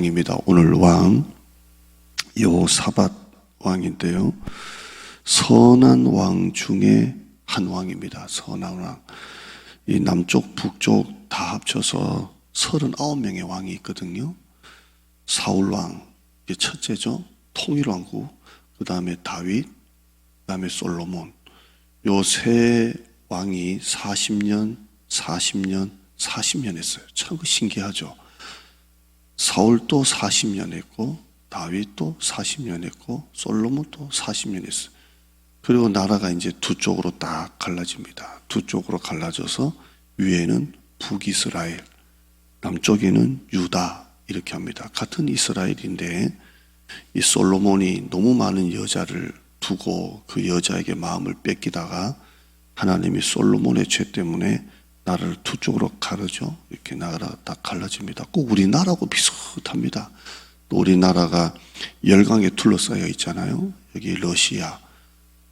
왕입니다. 오늘 왕 여호사밧 왕인데요. 선한 왕 중에 한 왕입니다. 선한 왕. 이 남쪽 북쪽 다 합쳐서 39명의 왕이 있거든요. 사울 왕, 이게 첫째죠. 통일왕국. 그 다음에 다윗, 그 다음에 솔로몬. 요 세 왕이 40년 했어요. 참 신기하죠. 사울도 40년 했고, 다윗도 40년 했고, 솔로몬도 40년 했어요. 그리고 나라가 이제 두 쪽으로 딱 갈라집니다. 두 쪽으로 갈라져서 위에는 북이스라엘, 남쪽에는 유다 이렇게 합니다. 같은 이스라엘인데 이 솔로몬이 너무 많은 여자를 두고 그 여자에게 마음을 뺏기다가 하나님이 솔로몬의 죄 때문에 나라를 두 쪽으로 가르죠. 이렇게 나라가 딱 갈라집니다. 꼭 우리나라하고 비슷합니다. 또 우리나라가 열강에 둘러싸여 있잖아요. 여기 러시아,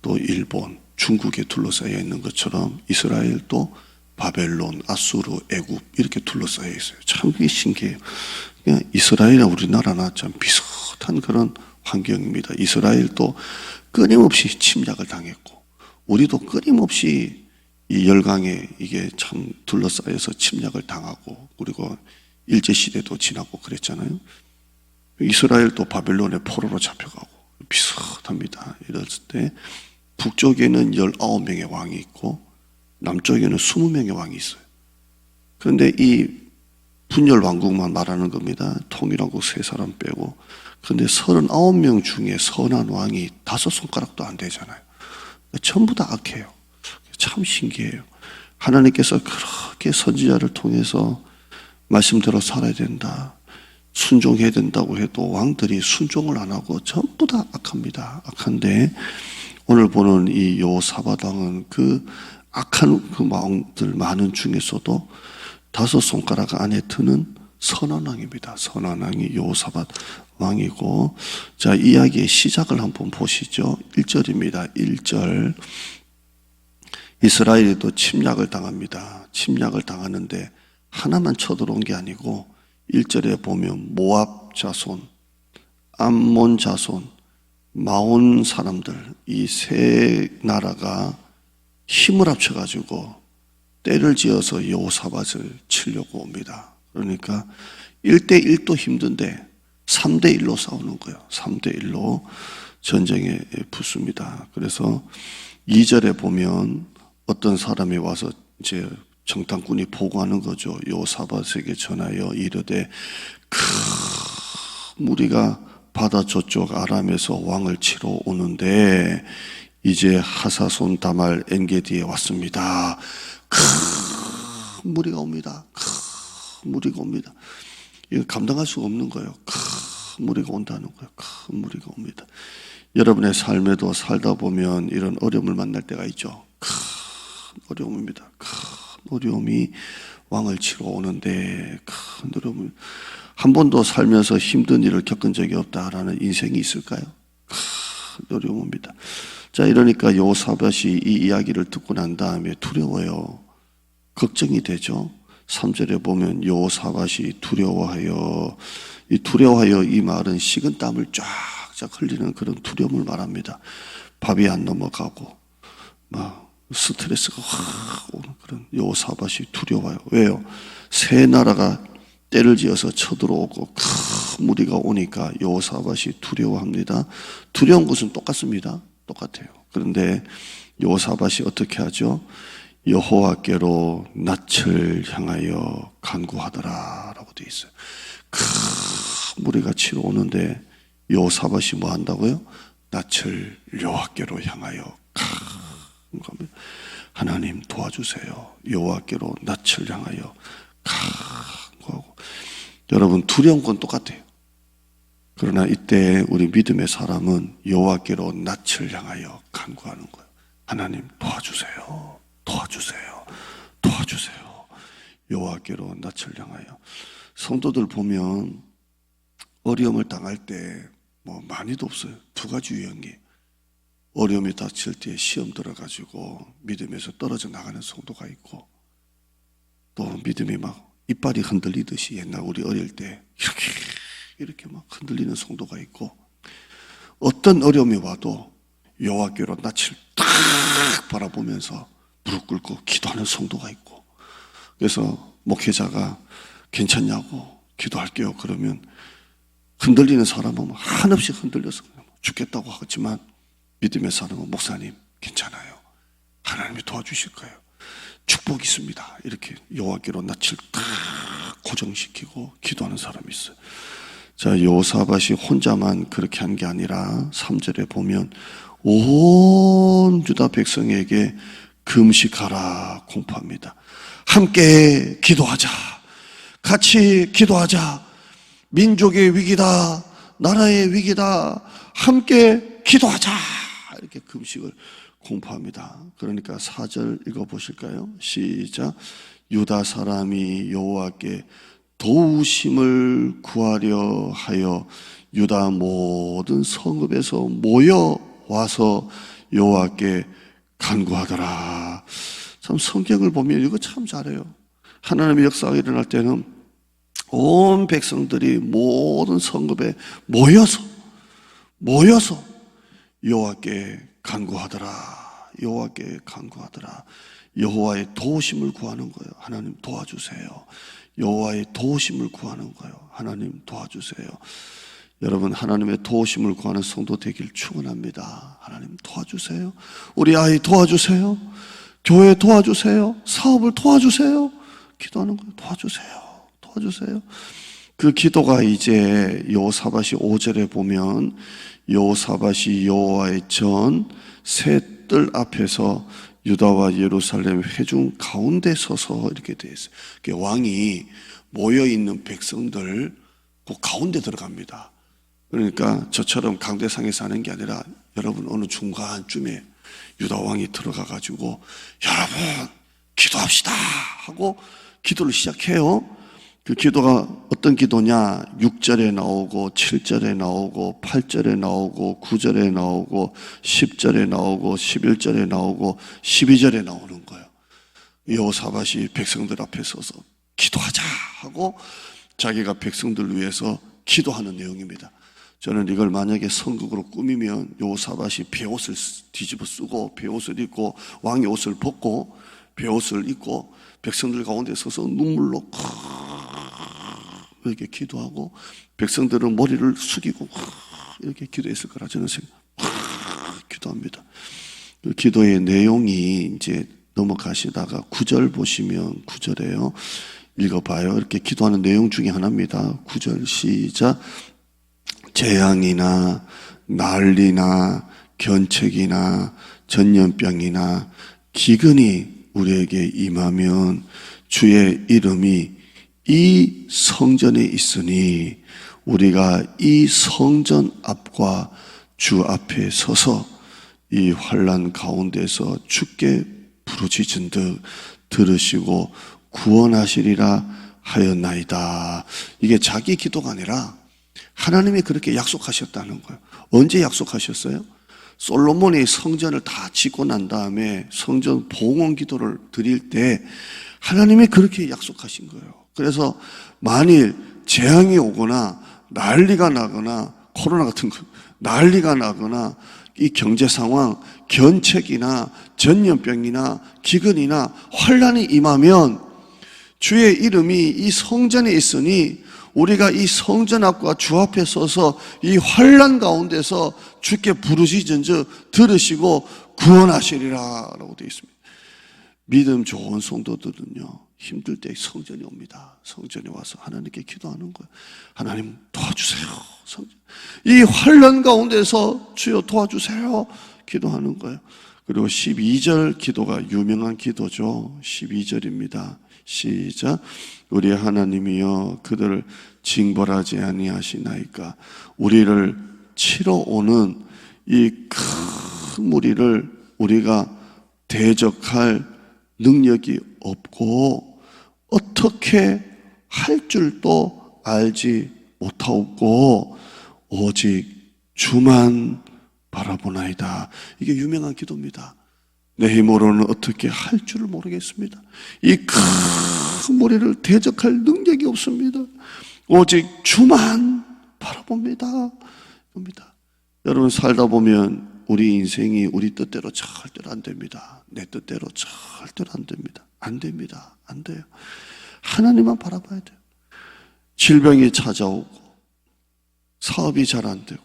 또 일본, 중국에 둘러싸여 있는 것처럼 이스라엘도 바벨론, 아수르, 애굽 이렇게 둘러싸여 있어요. 참 신기해요. 그냥 이스라엘이나 우리나라나 참 비슷한 그런 환경입니다. 이스라엘도 끊임없이 침략을 당했고 우리도 끊임없이 이 열강에 이게 참 둘러싸여서 침략을 당하고 그리고 일제시대도 지나고 그랬잖아요. 이스라엘도 바벨론의 포로로 잡혀가고 비슷합니다. 이랬을 때 북쪽에는 19명의 왕이 있고 남쪽에는 20명의 왕이 있어요. 그런데 이 분열 왕국만 말하는 겁니다. 통일왕국 세 사람 빼고. 그런데 39명 중에 선한 왕이 5손가락도 안 되잖아요. 전부 다 악해요. 참 신기해요. 하나님께서 그렇게 선지자를 통해서 말씀대로 살아야 된다, 순종해야 된다고 해도 왕들이 순종을 안 하고 전부 다 악합니다. 악한데 오늘 보는 이 여호사밧 왕은 그 악한 그 왕들 많은 중에서도 5손가락 안에 드는 선한 왕입니다. 선한 왕이 여호사밧 왕이고, 자, 이야기의 시작을 한번 보시죠. 1절입니다. 1절. 이스라엘이 또 침략을 당합니다. 침략을 당하는데 하나만 쳐들어온 게 아니고 1절에 보면 모압 자손, 암몬 자손, 마온 사람들, 이 세 나라가 힘을 합쳐가지고 때를 지어서 여호사밧을 치려고 옵니다. 그러니까 1대1도 힘든데 3대1로 싸우는 거예요. 3대1로 전쟁에 붙습니다. 그래서 2절에 보면 어떤 사람이 와서 이제 정탐꾼이 보고하는 거죠. 여호사밧에게 전하여 이르되 큰 무리가 바다 저쪽 아람에서 왕을 치러 오는데 이제 하사손 다말 엔게디에 왔습니다. 큰 무리가 옵니다. 큰 무리가 옵니다. 이거 감당할 수가 없는 거예요. 큰 무리가 온다는 거예요. 큰 무리가 옵니다. 여러분의 삶에도 살다 보면 이런 어려움을 만날 때가 있죠. 큰 어려움입니다. 큰 어려움이 왕을 치러 오는데 큰 어려움을 한 번도 살면서 힘든 일을 겪은 적이 없다라는 인생이 있을까요? 큰 어려움입니다. 자, 이러니까 여호사밧이 이 이야기를 듣고 난 다음에 두려워요. 걱정이 되죠. 3절에 보면 여호사밧이 두려워하여, 이 말은 식은땀을 쫙쫙 흘리는 그런 두려움을 말합니다. 밥이 안 넘어가고 막 스트레스가 확 오는 그런 여호사밧이 두려워요. 왜요? 세 나라가 때를 지어서 쳐들어오고 큰 무리가 오니까 여호사밧이 두려워합니다. 두려운 것은 똑같습니다. 똑같아요. 그런데 여호사밧이 어떻게 하죠? 여호와께로 낯을 향하여 간구하더라 라고 되어 있어요. 큰 무리가 치러 오는데 여호사밧이 뭐 한다고요? 낯을 여호와께로 향하여 간구합니다. 하나님 도와주세요. 여호와께로 낯을 향하여 간구하고. 여러분, 두려운 건 똑같아요. 그러나 이때 우리 믿음의 사람은 여호와께로 낯을 향하여 간구하는 거예요. 하나님 도와주세요. 도와주세요. 도와주세요. 여호와께로 낯을 향하여. 성도들 보면 어려움을 당할 때 뭐 많이도 없어요. 2가지 유형이. 어려움이 닥칠 때 시험 들어가지고 믿음에서 떨어져 나가는 성도가 있고, 또 믿음이 막 이빨이 흔들리듯이 옛날 우리 어릴 때 이렇게 막 흔들리는 성도가 있고, 어떤 어려움이 와도 여호와께로 낯을 딱 바라보면서 무릎 꿇고 기도하는 성도가 있고, 그래서 목회자가 괜찮냐고 기도할게요 그러면 흔들리는 사람은 한없이 흔들려서 죽겠다고 하겠지만, 믿음의 사람은 목사님 괜찮아요, 하나님이 도와주실 거예요, 축복이 있습니다, 이렇게 여호와께로 낯을 딱 고정시키고 기도하는 사람이 있어요. 자, 여호사밧이 혼자만 그렇게 한 게 아니라 3절에 보면 온 유다 백성에게 금식하라 공포합니다. 함께 기도하자, 같이 기도하자, 민족의 위기다, 나라의 위기다, 함께 기도하자, 이렇게 금식을 공포합니다. 그러니까 4절 읽어보실까요? 시작. 유다 사람이 여호와께 도우심을 구하려 하여 유다 모든 성읍에서 모여와서 여호와께 간구하더라. 참 성경을 보면 이거 참 잘해요. 하나님의 역사가 일어날 때는 온 백성들이 모든 성읍에 모여서 여호와께 간구하더라. 여호와께 간구하더라. 여호와의 도우심을 구하는 거예요. 하나님 도와주세요. 여호와의 도우심을 구하는 거예요. 하나님 도와주세요. 여러분, 하나님의 도우심을 구하는 성도 되길 축원합니다. 하나님 도와주세요. 우리 아이 도와주세요. 교회 도와주세요. 사업을 도와주세요. 기도하는 거예요. 도와주세요. 그 기도가 이제 여호사밧이 5절에 보면 여호사밧이 여호와의 전 새 뜰 앞에서 유다와 예루살렘 회중 가운데 서서 이렇게 되어 있어요. 왕이 모여있는 백성들 그 가운데 들어갑니다. 그러니까 저처럼 강대상에서 하는 게 아니라 여러분 어느 중간쯤에 유다 왕이 들어가 가지고 여러분 기도합시다 하고 기도를 시작해요. 그 기도가 어떤 기도냐? 6절에 나오고 7절에 나오고 8절에 나오고 9절에 나오고 10절에 나오고 11절에 나오고 12절에 나오는 거예요. 여호사밧이 백성들 앞에 서서 기도하자 하고 자기가 백성들을 위해서 기도하는 내용입니다. 저는 이걸 만약에 선극으로 꾸미면 여호사밧이 베옷을 뒤집어 쓰고 베옷을 입고 왕의 옷을 벗고 베옷을 입고 백성들 가운데 서서 눈물로 이렇게 기도하고 백성들은 머리를 숙이고 이렇게 기도했을 거라 저는 기도합니다. 그 기도의 내용이 이제 넘어가시다가 9절 보시면 9절에요. 읽어봐요. 이렇게 기도하는 내용 중에 하나입니다. 9절 시작. 재앙이나 난리나 견책이나 전염병이나 기근이 우리에게 임하면 주의 이름이 이 성전에 있으니 우리가 이 성전 앞과 주 앞에 서서 이 환난 가운데서 주께 부르짖은 듯 들으시고 구원하시리라 하였나이다. 이게 자기 기도가 아니라 하나님이 그렇게 약속하셨다는 거예요. 언제 약속하셨어요? 솔로몬이 성전을 다 짓고 난 다음에 성전 봉헌 기도를 드릴 때 하나님이 그렇게 약속하신 거예요. 그래서 만일 재앙이 오거나 난리가 나거나 코로나 같은 거 난리가 나거나 이 경제 상황, 견책이나 전염병이나 기근이나 환난이 임하면 주의 이름이 이 성전에 있으니 우리가 이 성전 앞과 주 앞에 서서 이 환난 가운데서 주께 부르짖은즉 들으시고 구원하시리라 라고 되어 있습니다. 믿음 좋은 성도들은요 힘들 때 성전에 옵니다. 성전에 와서 하나님께 기도하는 거예요. 하나님 도와주세요. 이 환난 가운데서 주여 도와주세요. 기도하는 거예요. 그리고 12절 기도가 유명한 기도죠. 12절입니다. 시작. 우리 하나님이여 그들을 징벌하지 아니하시나이까. 우리를 치러 오는 이 큰 무리를 우리가 대적할 능력이 없고 어떻게 할 줄도 알지 못하옵고 오직 주만 바라보나이다. 이게 유명한 기도입니다. 내 힘으로는 어떻게 할 줄을 모르겠습니다. 이 큰 무리를 대적할 능력이 없습니다. 오직 주만 바라봅니다. 봅니다. 여러분 살다 보면 우리 인생이 우리 뜻대로 절대로 안 됩니다. 내 뜻대로 절대로 안 됩니다. 안 됩니다. 안 돼요. 하나님만 바라봐야 돼요. 질병이 찾아오고 사업이 잘 안 되고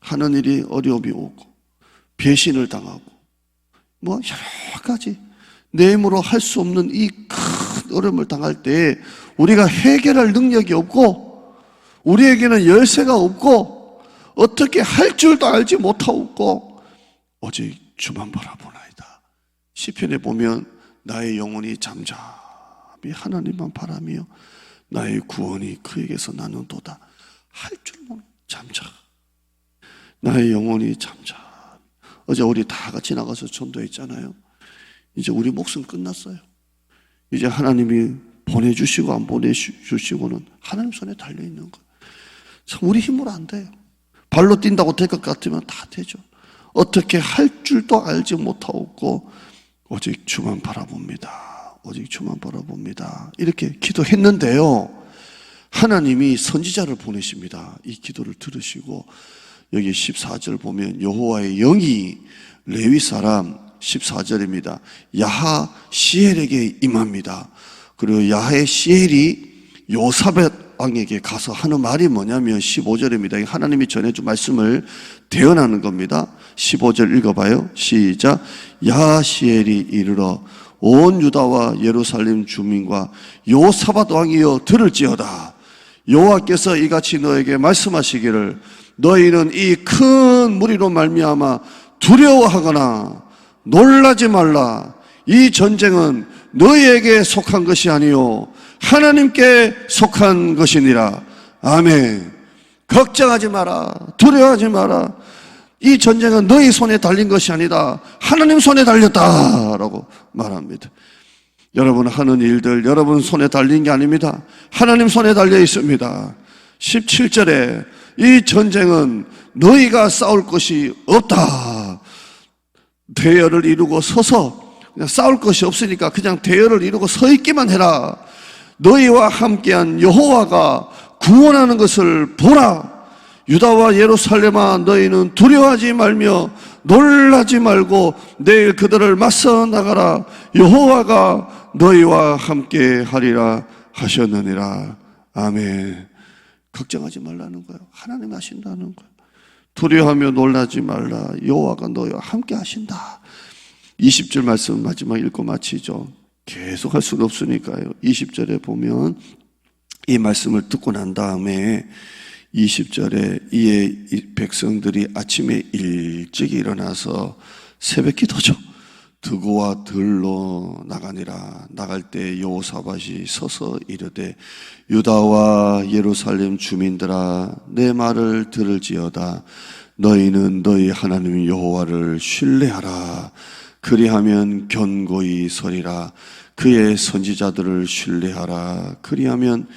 하는 일이 어려움이 오고 배신을 당하고 뭐 여러 가지 내 힘으로 할 수 없는 이 큰 어려움을 당할 때 우리가 해결할 능력이 없고 우리에게는 열쇠가 없고 어떻게 할 줄도 알지 못하고 오직 주만 바라보나이다. 시편에 보면 나의 영혼이 잠잠히 하나님만 바라며 나의 구원이 그에게서 나는도다. 할 줄 모르는 잠잠. 나의 영혼이 잠잠. 어제 우리 다 같이 나가서 전도했잖아요. 이제 우리 몫은 끝났어요. 이제 하나님이 보내주시고 안 보내주시고는 하나님 손에 달려있는 거예요. 참 우리 힘으로 안 돼요. 발로 뛴다고 될 것 같으면 다 되죠. 어떻게 할 줄도 알지 못하고 오직 주만 바라봅니다. 오직 주만 바라봅니다. 이렇게 기도했는데요. 하나님이 선지자를 보내십니다. 이 기도를 들으시고 여기 14절 보면 여호와의 영이 레위 사람 14절입니다. 야하 시엘에게 임합니다. 그리고 야하 시엘이 요사벳 왕에게 가서 하는 말이 뭐냐면 15절입니다. 하나님이 전해준 말씀을 대언하는 겁니다. 15절 읽어봐요. 시작. 야하 시엘이 이르러 온 유다와 예루살렘 주민과 요사밧 왕이여 들을지어다. 여호와께서 이같이 너에게 말씀하시기를 너희는 이 큰 무리로 말미암아 두려워하거나 놀라지 말라. 이 전쟁은 너희에게 속한 것이 아니요 하나님께 속한 것이니라. 아멘. 걱정하지 마라. 두려워하지 마라. 이 전쟁은 너희 손에 달린 것이 아니다. 하나님 손에 달렸다라고 말합니다. 여러분 하는 일들 여러분 손에 달린 게 아닙니다. 하나님 손에 달려 있습니다. 17절에 이 전쟁은 너희가 싸울 것이 없다. 대열을 이루고 서서 그냥 싸울 것이 없으니까 그냥 대열을 이루고 서 있기만 해라. 너희와 함께한 여호와가 구원하는 것을 보라. 유다와 예루살렘아 너희는 두려워하지 말며 놀라지 말고 내일 그들을 맞서 나가라. 여호와가 너희와 함께 하리라 하셨느니라. 아멘. 걱정하지 말라는 거예요. 하나님 하신다는 거예요. 두려워하며 놀라지 말라. 여호와가 너희와 함께 하신다. 20절 말씀 마지막 읽고 마치죠. 계속 할 수는 없으니까요. 20절에 보면 이 말씀을 듣고 난 다음에 20절에 이에 이 백성들이 아침에 일찍 일어나서 새벽 기도죠. 드고와 들로 나가니라. 나갈 때 여호사밧이 서서 이르되 유다와 예루살렘 주민들아 내 말을 들을지어다. 너희는 너희 하나님 여호와를 신뢰하라. 그리하면 견고히 서리라. 그의 선지자들을 신뢰하라. 그리하면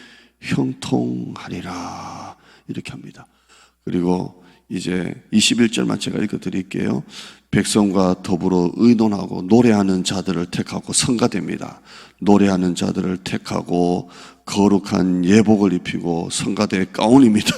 형통하리라. 이렇게 합니다. 그리고 이제 21절만 제가 읽어드릴게요. 백성과 더불어 의논하고 노래하는 자들을 택하고 성가대입니다. 노래하는 자들을 택하고 거룩한 예복을 입히고 성가대 가운입니다.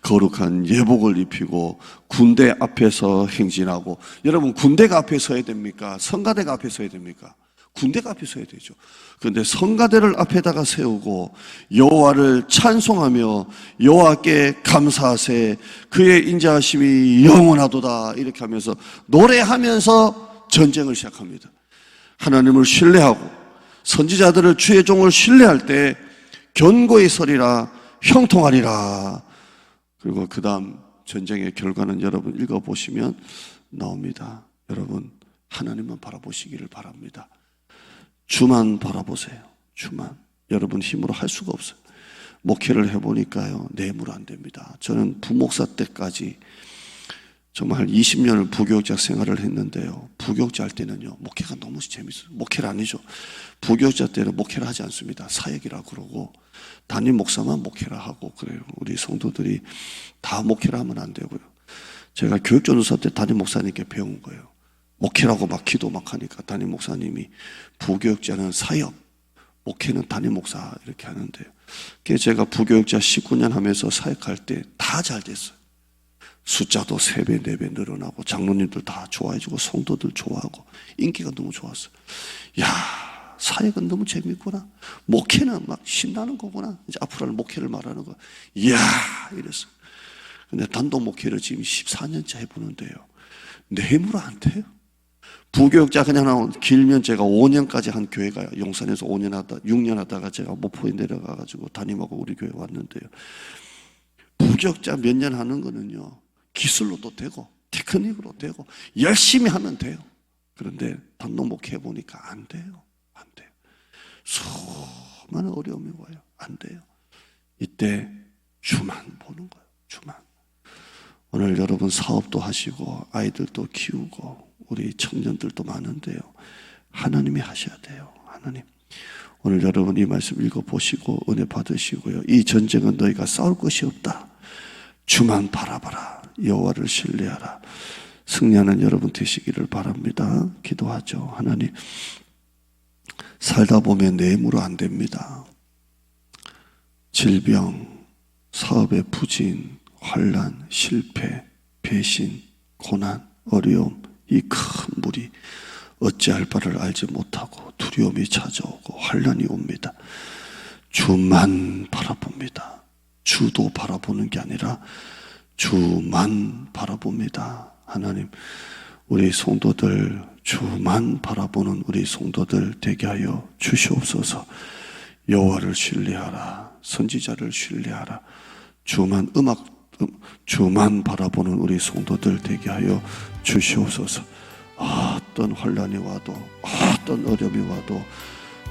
거룩한 예복을 입히고 군대 앞에서 행진하고. 여러분 군대가 앞에 서야 됩니까? 성가대가 앞에 서야 됩니까? 군대가 앞에 서야 되죠. 그런데 성가대를 앞에다가 세우고 여호와를 찬송하며 여호와께 감사하세 그의 인자하심이 영원하도다 이렇게 하면서 노래하면서 전쟁을 시작합니다. 하나님을 신뢰하고 선지자들을 주의 종을 신뢰할 때 견고히 서리라 형통하리라. 그리고 그 다음 전쟁의 결과는 여러분 읽어보시면 나옵니다. 여러분 하나님만 바라보시기를 바랍니다. 주만 바라보세요. 주만. 여러분 힘으로 할 수가 없어요. 목회를 해보니까요 내 힘으로 안 됩니다. 저는 부목사 때까지 정말 20년을 부교육자 생활을 했는데요, 부교육자 할 때는요 목회가 너무 재밌어요. 목회를 아니죠. 부교육자 때는 목회를 하지 않습니다. 사역이라고 그러고 담임 목사만 목회를 하고 그래요. 우리 성도들이 다 목회를 하면 안 되고요. 제가 교육전도사 때 담임 목사님께 배운 거예요. 목회라고 막 기도 막 하니까 담임 목사님이 부교육자는 사역, 목회는 담임 목사 이렇게 하는데요. 그게 제가 부교육자 19년 하면서 사역할 때 다 잘 됐어요. 숫자도 3배, 4배 늘어나고 장로님들 다 좋아해주고 성도들 좋아하고 인기가 너무 좋았어요. 야, 사역은 너무 재밌구나. 목회는 막 신나는 거구나. 이제 앞으로는 목회를 말하는 거야. 이야, 이랬어요. 근데 단독 목회를 지금 14년째 해보는데요. 내무로 안 돼요. 부교육자 그냥 나온 길면 제가 5년까지 한 교회가 용산에서 5년 하다 6년 하다가 제가 목포에 내려가가지고 담임하고 우리 교회 왔는데요. 부교육자 몇 년 하는 거는요, 기술로도 되고 테크닉으로 되고 열심히 하면 돼요. 그런데 단독 목회 해보니까 안 돼요. 안 돼요. 수많은 어려움이 와요. 안 돼요. 이때 주만 보는 거예요. 주만. 오늘 여러분 사업도 하시고 아이들도 키우고 우리 청년들도 많은데요. 하나님이 하셔야 돼요. 하나님. 오늘 여러분 이 말씀 읽어보시고 은혜 받으시고요. 이 전쟁은 너희가 싸울 것이 없다. 주만 바라봐라. 여호와를 신뢰하라. 승리하는 여러분 되시기를 바랍니다. 기도하죠. 하나님, 살다 보면 뇌물로 안 됩니다. 질병, 사업의 부진, 환난, 실패, 배신, 고난, 어려움, 이 큰 물이 어찌할 바를 알지 못하고 두려움이 찾아오고 환난이 옵니다. 주만 바라봅니다. 주도 바라보는 게 아니라 주만 바라봅니다. 하나님, 우리 성도들 주만 바라보는 우리 성도들 되게 하여 주시옵소서. 여호와를 신뢰하라. 선지자를 신뢰하라. 주만 바라보는 우리 성도들 되게 하여 주시옵소서. 어떤 환난이 와도 어떤 어려움이 와도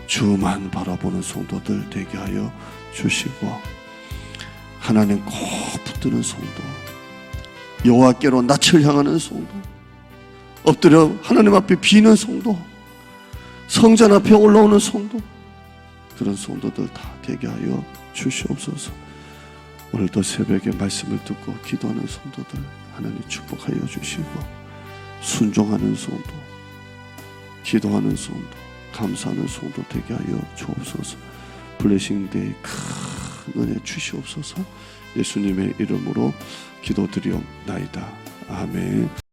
주만 바라보는 성도들 되게 하여 주시고, 하나님 꼭 붙드는 성도, 여호와께로 낯을 향하는 성도, 엎드려 하나님 앞에 비는 성도, 성전 앞에 올라오는 성도, 그런 성도들 다 되게 하여 주시옵소서. 오늘도 새벽에 말씀을 듣고 기도하는 성도들 하나님 축복하여 주시고, 순종하는 성도, 기도하는 성도, 감사하는 성도 되게 하여 주옵소서. 블레싱데이 큰 은혜 주시옵소서. 예수님의 이름으로 기도드리옵나이다. 아멘.